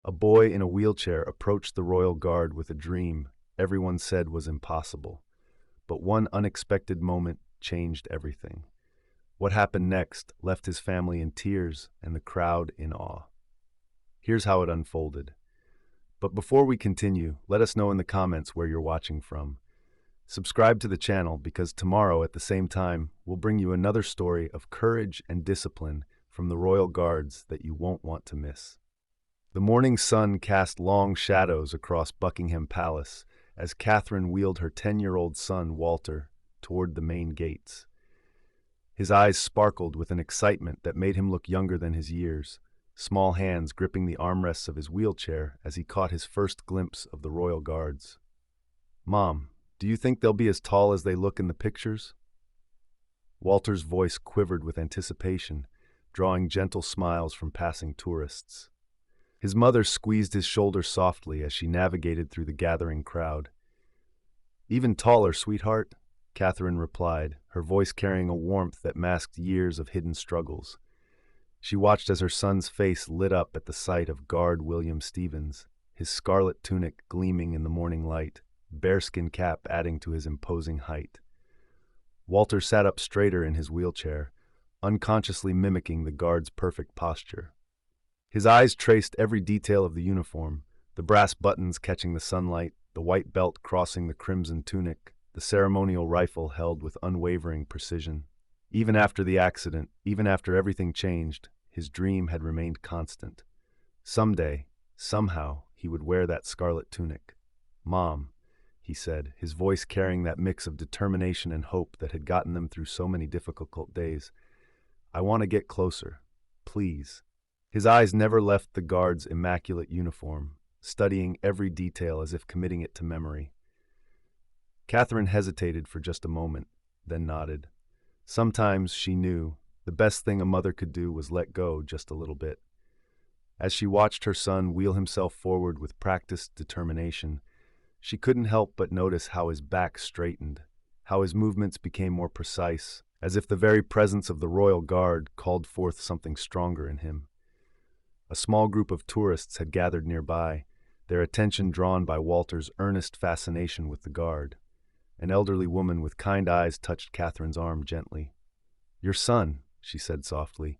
A boy in a wheelchair approached the royal guard with a dream everyone said was impossible. But one unexpected moment changed everything. What happened next left his family in tears and the crowd in awe. Here's how it unfolded. But before we continue, let us know in the comments where you're watching from. Subscribe to the channel because tomorrow at the same time, we'll bring you another story of courage and discipline from the royal guards that you won't want to miss. The morning sun cast long shadows across Buckingham Palace as Catherine wheeled her 10-year-old son, Walter, toward the main gates. His eyes sparkled with an excitement that made him look younger than his years, small hands gripping the armrests of his wheelchair as he caught his first glimpse of the royal guards. "Mom, do you think they'll be as tall as they look in the pictures?" Walter's voice quivered with anticipation, drawing gentle smiles from passing tourists. His mother squeezed his shoulder softly as she navigated through the gathering crowd. "Even taller, sweetheart," Catherine replied, her voice carrying a warmth that masked years of hidden struggles. She watched as her son's face lit up at the sight of Guard William Stevens, his scarlet tunic gleaming in the morning light, bearskin cap adding to his imposing height. Walter sat up straighter in his wheelchair, unconsciously mimicking the guard's perfect posture. His eyes traced every detail of the uniform, the brass buttons catching the sunlight, the white belt crossing the crimson tunic, the ceremonial rifle held with unwavering precision. Even after the accident, even after everything changed, his dream had remained constant. Someday, somehow, he would wear that scarlet tunic. "Mom," he said, his voice carrying that mix of determination and hope that had gotten them through so many difficult days, "I want to get closer. Please." His eyes never left the guard's immaculate uniform, studying every detail as if committing it to memory. Catherine hesitated for just a moment, then nodded. Sometimes, she knew, the best thing a mother could do was let go just a little bit. As she watched her son wheel himself forward with practiced determination, she couldn't help but notice how his back straightened, how his movements became more precise, as if the very presence of the royal guard called forth something stronger in him. A small group of tourists had gathered nearby, their attention drawn by Walter's earnest fascination with the guard. An elderly woman with kind eyes touched Catherine's arm gently. "Your son," she said softly.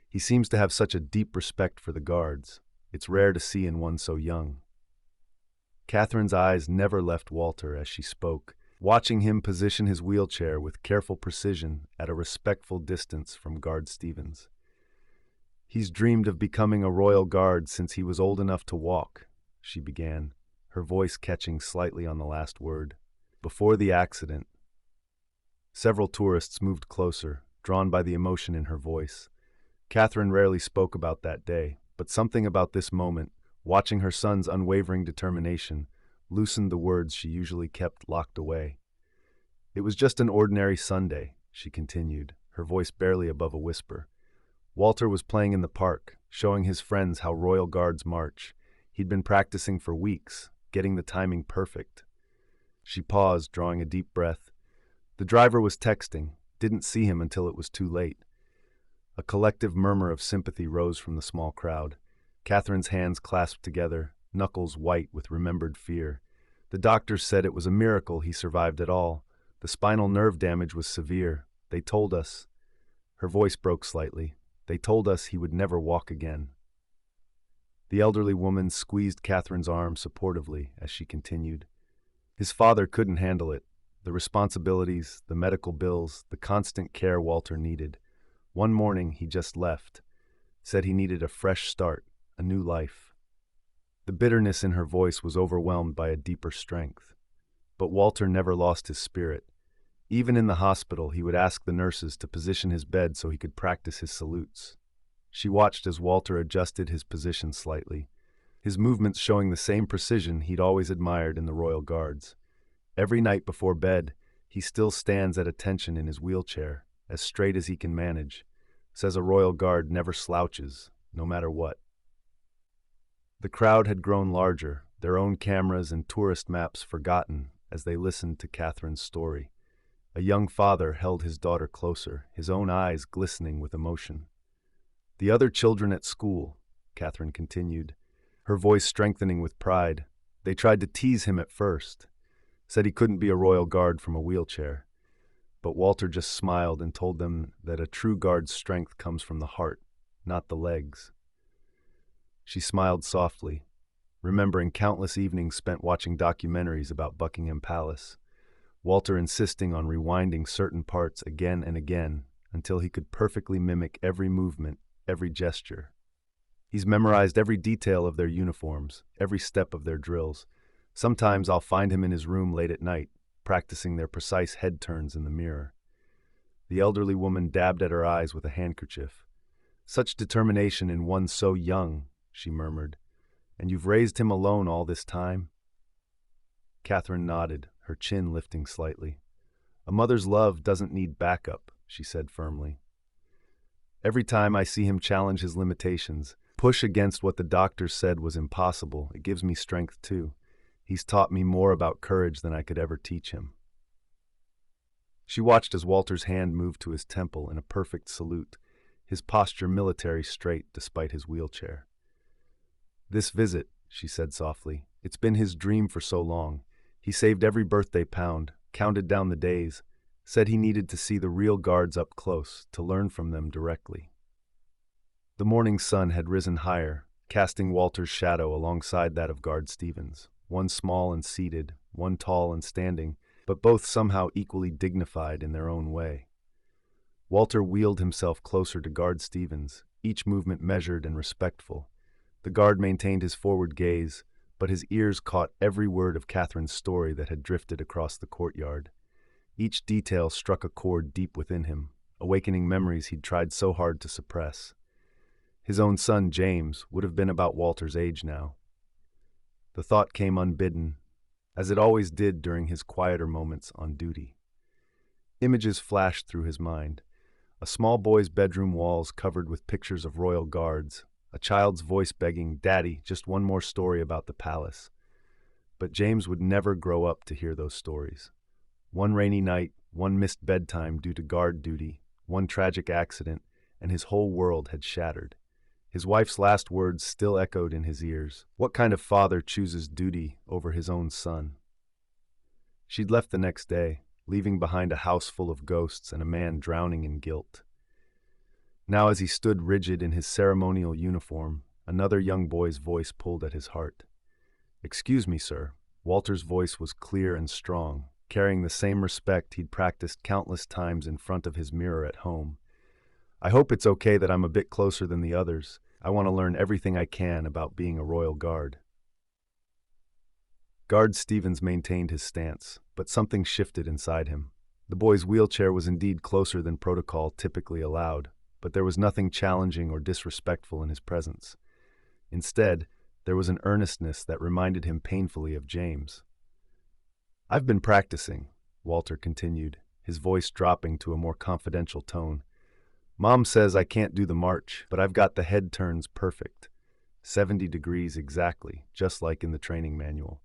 "He seems to have such a deep respect for the guards. It's rare to see in one so young." Catherine's eyes never left Walter as she spoke, watching him position his wheelchair with careful precision at a respectful distance from Guard Stevens. "He's dreamed of becoming a royal guard since he was old enough to walk," she began, her voice catching slightly on the last word. "Before the accident." Several tourists moved closer, drawn by the emotion in her voice. Catherine rarely spoke about that day, but something about this moment, watching her son's unwavering determination, loosened the words she usually kept locked away. "It was just an ordinary Sunday," she continued, her voice barely above a whisper. "Walter was playing in the park, showing his friends how royal guards march. He'd been practicing for weeks, getting the timing perfect." She paused, drawing a deep breath. The driver was texting, didn't see him until it was too late. A collective murmur of sympathy rose from the small crowd. Catherine's hands clasped together, knuckles white with remembered fear. The doctors said it was a miracle he survived at all. The spinal nerve damage was severe. They told us. Her voice broke slightly. They told us he would never walk again. The elderly woman squeezed Catherine's arm supportively as she continued. His father couldn't handle it. The responsibilities, the medical bills, the constant care Walter needed. One morning he just left. Said he needed a fresh start, a new life. The bitterness in her voice was overwhelmed by a deeper strength. But Walter never lost his spirit. Even in the hospital, he would ask the nurses to position his bed so he could practice his salutes. She watched as Walter adjusted his position slightly, his movements showing the same precision he'd always admired in the royal guards. Every night before bed, he still stands at attention in his wheelchair, as straight as he can manage. Says a royal guard never slouches, no matter what. The crowd had grown larger, their own cameras and tourist maps forgotten as they listened to Catherine's story. A young father held his daughter closer, his own eyes glistening with emotion. "The other children at school," Catherine continued, her voice strengthening with pride. They tried to tease him at first, said he couldn't be a royal guard from a wheelchair. But Walter just smiled and told them that a true guard's strength comes from the heart, not the legs. She smiled softly, remembering countless evenings spent watching documentaries about Buckingham Palace, Walter insisting on rewinding certain parts again and again until he could perfectly mimic every movement, every gesture. He's memorized every detail of their uniforms, every step of their drills. Sometimes I'll find him in his room late at night, practicing their precise head turns in the mirror. The elderly woman dabbed at her eyes with a handkerchief. "Such determination in one so young," she murmured. "And you've raised him alone all this time?" Catherine nodded, her chin lifting slightly. "A mother's love doesn't need backup," she said firmly. "Every time I see him challenge his limitations, push against what the doctors said was impossible, it gives me strength too. He's taught me more about courage than I could ever teach him." She watched as Walter's hand moved to his temple in a perfect salute, his posture military straight despite his wheelchair. "This visit," she said softly, "it's been his dream for so long. He saved every birthday pound, counted down the days, said he needed to see the real guards up close, to learn from them directly." The morning sun had risen higher, casting Walter's shadow alongside that of Guard Stevens, one small and seated, one tall and standing, but both somehow equally dignified in their own way. Walter wheeled himself closer to Guard Stevens, each movement measured and respectful. The guard maintained his forward gaze, but his ears caught every word of Catherine's story that had drifted across the courtyard. Each detail struck a chord deep within him, awakening memories he'd tried so hard to suppress. His own son, James, would have been about Walter's age now. The thought came unbidden, as it always did during his quieter moments on duty. Images flashed through his mind. A small boy's bedroom walls covered with pictures of royal guards, a child's voice begging, "Daddy, just one more story about the palace." But James would never grow up to hear those stories. One rainy night, one missed bedtime due to guard duty, one tragic accident, and his whole world had shattered. His wife's last words still echoed in his ears. What kind of father chooses duty over his own son? She'd left the next day, leaving behind a house full of ghosts and a man drowning in guilt. Now, as he stood rigid in his ceremonial uniform, another young boy's voice pulled at his heart. "Excuse me, sir." Walter's voice was clear and strong, carrying the same respect he'd practiced countless times in front of his mirror at home. "I hope it's okay that I'm a bit closer than the others. I want to learn everything I can about being a royal guard." Guard Stevens maintained his stance, but something shifted inside him. The boy's wheelchair was indeed closer than protocol typically allowed, but there was nothing challenging or disrespectful in his presence. Instead, there was an earnestness that reminded him painfully of James. "I've been practicing," Walter continued, his voice dropping to a more confidential tone. "Mom says I can't do the march, but I've got the head turns perfect. 70 degrees exactly, just like in the training manual.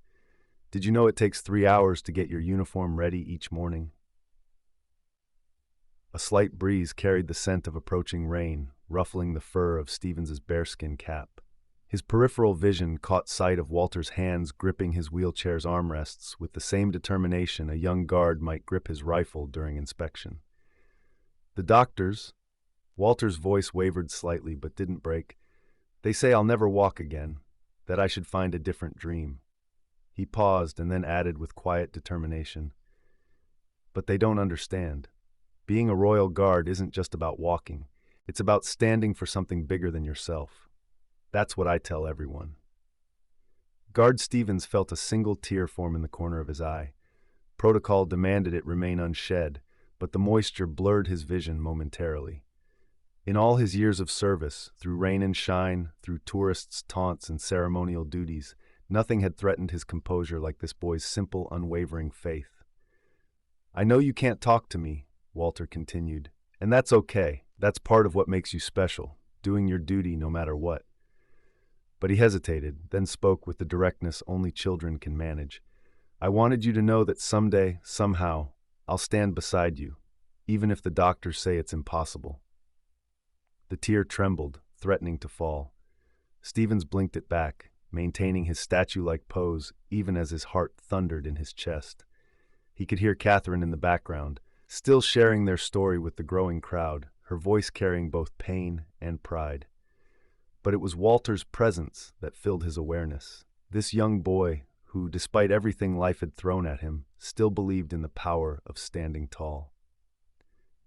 Did you know it takes 3 hours to get your uniform ready each morning?" A slight breeze carried the scent of approaching rain, ruffling the fur of Stevens's bearskin cap. His peripheral vision caught sight of Walter's hands gripping his wheelchair's armrests with the same determination a young guard might grip his rifle during inspection. "The doctors," Walter's voice wavered slightly but didn't break, "they say I'll never walk again, that I should find a different dream." He paused and then added with quiet determination, "But they don't understand. Being a royal guard isn't just about walking. It's about standing for something bigger than yourself. That's what I tell everyone." Guard Stevens felt a single tear form in the corner of his eye. Protocol demanded it remain unshed, but the moisture blurred his vision momentarily. In all his years of service, through rain and shine, through tourists' taunts and ceremonial duties, nothing had threatened his composure like this boy's simple, unwavering faith. "I know you can't talk to me," Walter continued, "and that's okay. That's part of what makes you special, doing your duty no matter what." But he hesitated, then spoke with the directness only children can manage. "I wanted you to know that someday, somehow, I'll stand beside you, even if the doctors say it's impossible." The tear trembled, threatening to fall. Stevens blinked it back, maintaining his statue-like pose even as his heart thundered in his chest. He could hear Catherine in the background, still sharing their story with the growing crowd, her voice carrying both pain and pride. But it was Walter's presence that filled his awareness. This young boy, who, despite everything life had thrown at him, still believed in the power of standing tall.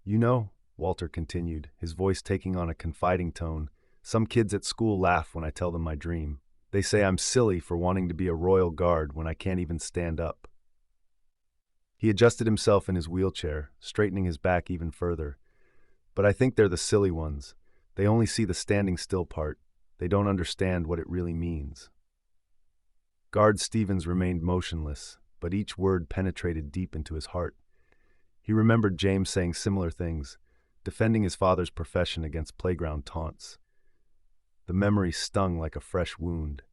"You know," Walter continued, his voice taking on a confiding tone, "some kids at school laugh when I tell them my dream. They say I'm silly for wanting to be a royal guard when I can't even stand up." He adjusted himself in his wheelchair, straightening his back even further. "But I think they're the silly ones. They only see the standing still part. They don't understand what it really means." Guard Stevens remained motionless, but each word penetrated deep into his heart. He remembered James saying similar things, defending his father's profession against playground taunts. The memory stung like a fresh wound.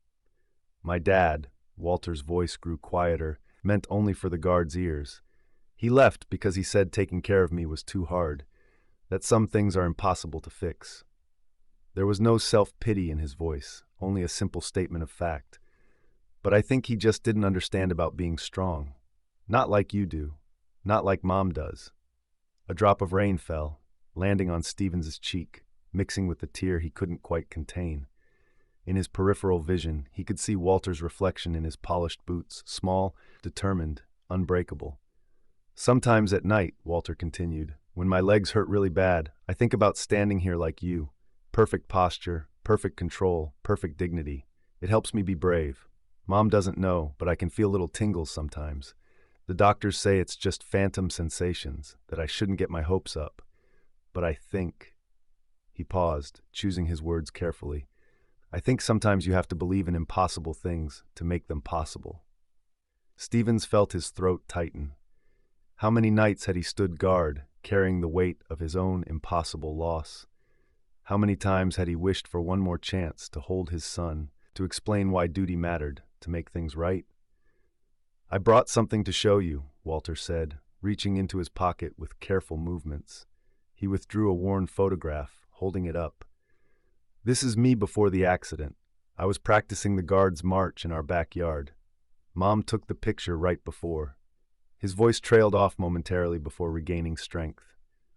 "My dad," Walter's voice grew quieter, meant only for the guard's ears. "He left because he said taking care of me was too hard, that some things are impossible to fix." There was no self-pity in his voice, only a simple statement of fact. "But I think he just didn't understand about being strong. Not like you do. Not like Mom does." A drop of rain fell, landing on Stevens's cheek, mixing with the tear he couldn't quite contain. In his peripheral vision, he could see Walter's reflection in his polished boots, small, determined, unbreakable. "Sometimes at night," Walter continued, "when my legs hurt really bad, I think about standing here like you. Perfect posture, perfect control, perfect dignity. It helps me be brave. Mom doesn't know, but I can feel little tingles sometimes. The doctors say it's just phantom sensations, that I shouldn't get my hopes up. But I think—" He paused, choosing his words carefully. "I think sometimes you have to believe in impossible things to make them possible." Stevens felt his throat tighten. How many nights had he stood guard, carrying the weight of his own impossible loss? How many times had he wished for one more chance to hold his son, to explain why duty mattered, to make things right? "I brought something to show you," Walter said, reaching into his pocket with careful movements. He withdrew a worn photograph, holding it up. "This is me before the accident. I was practicing the guard's march in our backyard. Mom took the picture right before." His voice trailed off momentarily before regaining strength.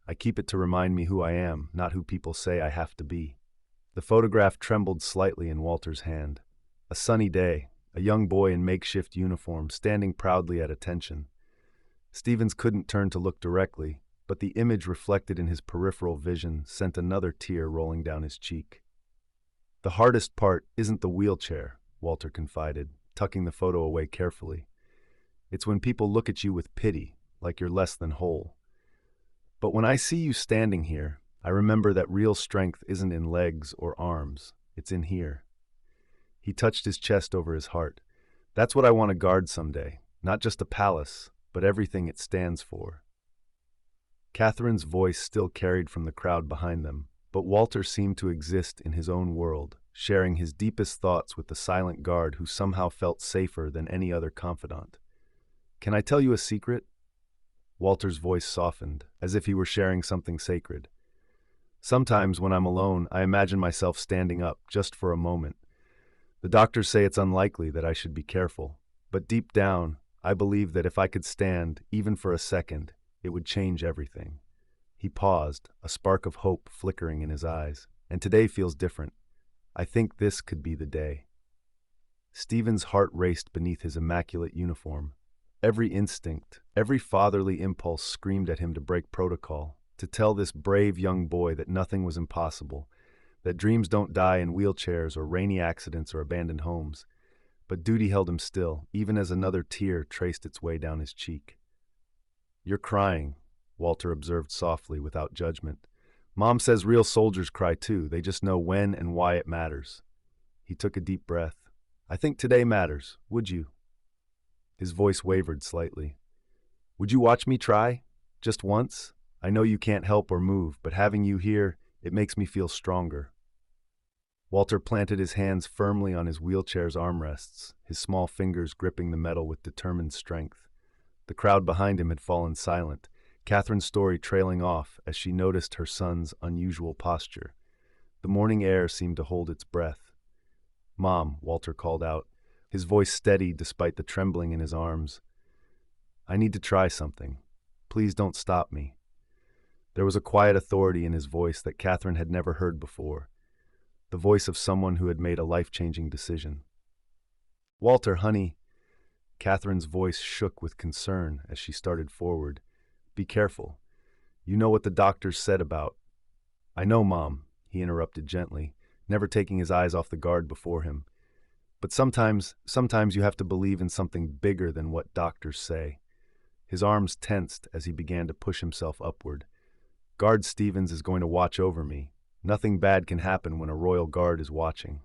"I keep it to remind me who I am, not who people say I have to be." The photograph trembled slightly in Walter's hand. A sunny day, a young boy in makeshift uniform standing proudly at attention. Stevens couldn't turn to look directly, but the image reflected in his peripheral vision sent another tear rolling down his cheek. "The hardest part isn't the wheelchair," Walter confided, tucking the photo away carefully. "It's when people look at you with pity, like you're less than whole. But when I see you standing here, I remember that real strength isn't in legs or arms, it's in here." He touched his chest over his heart. "That's what I want to guard someday, not just a palace, but everything it stands for." Catherine's voice still carried from the crowd behind them, but Walter seemed to exist in his own world, sharing his deepest thoughts with the silent guard who somehow felt safer than any other confidant. "Can I tell you a secret?" Walter's voice softened, as if he were sharing something sacred. "Sometimes when I'm alone, I imagine myself standing up, just for a moment. The doctors say it's unlikely that I should be careful, but deep down, I believe that if I could stand, even for a second, it would change everything." He paused, a spark of hope flickering in his eyes. "And today feels different. I think this could be the day." Stephen's heart raced beneath his immaculate uniform. Every instinct, every fatherly impulse screamed at him to break protocol, to tell this brave young boy that nothing was impossible, that dreams don't die in wheelchairs or rainy accidents or abandoned homes. But duty held him still, even as another tear traced its way down his cheek. "You're crying," Walter observed softly, without judgment. "Mom says real soldiers cry too, they just know when and why it matters." He took a deep breath. "I think today matters, would you?" His voice wavered slightly. "Would you watch me try? Just once? I know you can't help or move, but having you here, it makes me feel stronger." Walter planted his hands firmly on his wheelchair's armrests, his small fingers gripping the metal with determined strength. The crowd behind him had fallen silent, Catherine's story trailing off as she noticed her son's unusual posture. The morning air seemed to hold its breath. "Mom," Walter called out, his voice steady despite the trembling in his arms. "I need to try something. Please don't stop me." There was a quiet authority in his voice that Catherine had never heard before, the voice of someone who had made a life-changing decision. "Walter, honey." Catherine's voice shook with concern as she started forward. "Be careful. You know what the doctors said about—" "I know, Mom," he interrupted gently, never taking his eyes off the guard before him. "But sometimes you have to believe in something bigger than what doctors say." His arms tensed as he began to push himself upward. "Guard Stevens is going to watch over me. Nothing bad can happen when a royal guard is watching."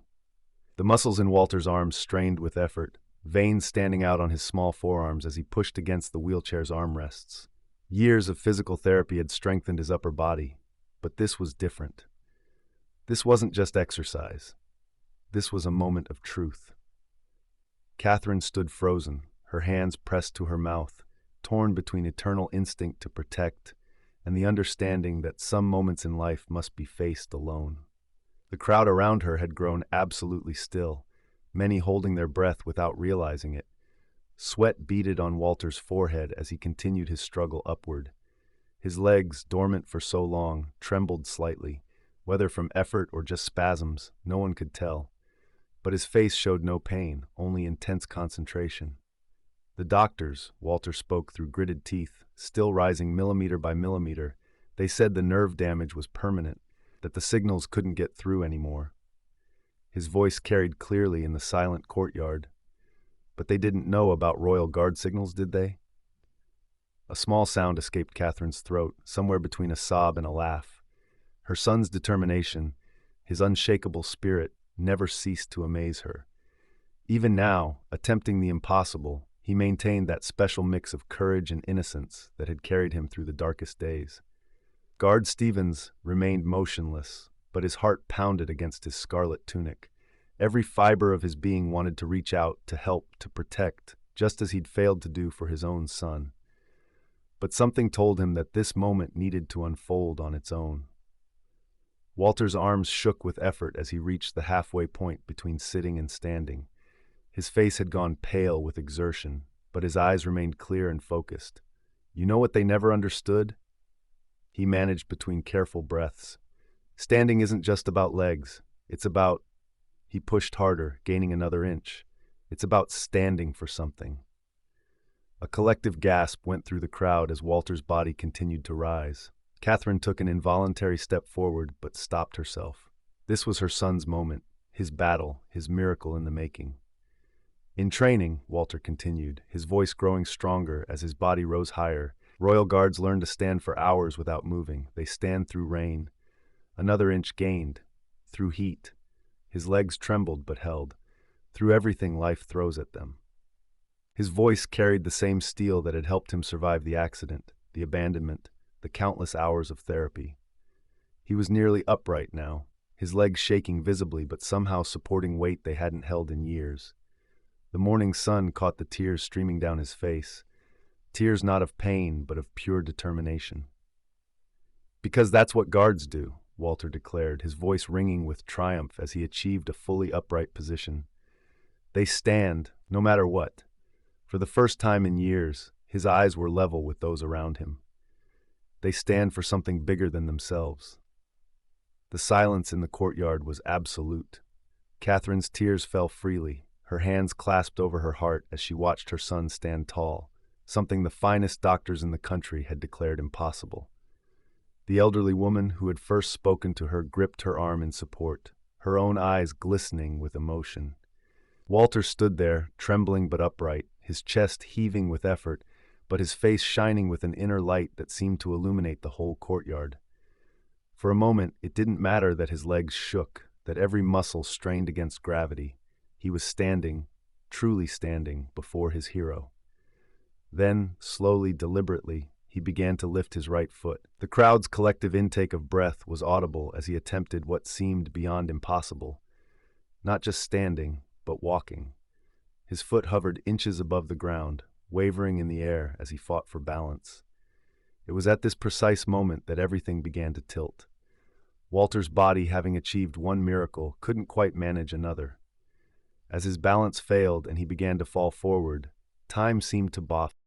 The muscles in Walter's arms strained with effort, veins standing out on his small forearms as he pushed against the wheelchair's armrests. Years of physical therapy had strengthened his upper body, but this was different. This wasn't just exercise. This was a moment of truth. Catherine stood frozen, her hands pressed to her mouth, torn between eternal instinct to protect and the understanding that some moments in life must be faced alone. The crowd around her had grown absolutely still, many holding their breath without realizing it. Sweat beaded on Walter's forehead as he continued his struggle upward. His legs, dormant for so long, trembled slightly, whether from effort or just spasms, no one could tell. But his face showed no pain, only intense concentration. The doctors, Walter spoke through gritted teeth, still rising millimeter by millimeter, they said the nerve damage was permanent, that the signals couldn't get through anymore. His voice carried clearly in the silent courtyard. But they didn't know about Royal Guard signals, did they? A small sound escaped Catherine's throat, somewhere between a sob and a laugh. Her son's determination, his unshakable spirit, never ceased to amaze her. Even now, attempting the impossible, he maintained that special mix of courage and innocence that had carried him through the darkest days. Guard Stevens remained motionless, but his heart pounded against his scarlet tunic. Every fiber of his being wanted to reach out, to help, to protect, just as he'd failed to do for his own son. But something told him that this moment needed to unfold on its own. Walter's arms shook with effort as he reached the halfway point between sitting and standing. His face had gone pale with exertion, but his eyes remained clear and focused. "You know what they never understood?" He managed between careful breaths. "Standing isn't just about legs. It's about—" He pushed harder, gaining another inch. "It's about standing for something." A collective gasp went through the crowd as Walter's body continued to rise. Catherine took an involuntary step forward, but stopped herself. This was her son's moment, his battle, his miracle in the making. "In training," Walter continued, his voice growing stronger as his body rose higher, Royal Guards learn to stand for hours without moving. They stand through rain. Another inch gained. Through heat. His legs trembled but held. Through everything life throws at them. His voice carried the same steel that had helped him survive the accident, the abandonment, the countless hours of therapy. He was nearly upright now, his legs shaking visibly but somehow supporting weight they hadn't held in years. The morning sun caught the tears streaming down his face, tears not of pain but of pure determination. "Because that's what guards do," Walter declared, his voice ringing with triumph as he achieved a fully upright position. "They stand, no matter what." For the first time in years, his eyes were level with those around him. They stand for something bigger than themselves. The silence in the courtyard was absolute. Catherine's tears fell freely, her hands clasped over her heart as she watched her son stand tall, something the finest doctors in the country had declared impossible. The elderly woman who had first spoken to her gripped her arm in support, her own eyes glistening with emotion. Walter stood there, trembling but upright, his chest heaving with effort, but his face shining with an inner light that seemed to illuminate the whole courtyard. For a moment, it didn't matter that his legs shook, that every muscle strained against gravity. He was standing, truly standing, before his hero. Then, slowly, deliberately, he began to lift his right foot. The crowd's collective intake of breath was audible as he attempted what seemed beyond impossible. Not just standing, but walking. His foot hovered inches above the ground, wavering in the air as he fought for balance. It was at this precise moment that everything began to tilt. Walter's body, having achieved one miracle, couldn't quite manage another. As his balance failed and he began to fall forward, time seemed to boff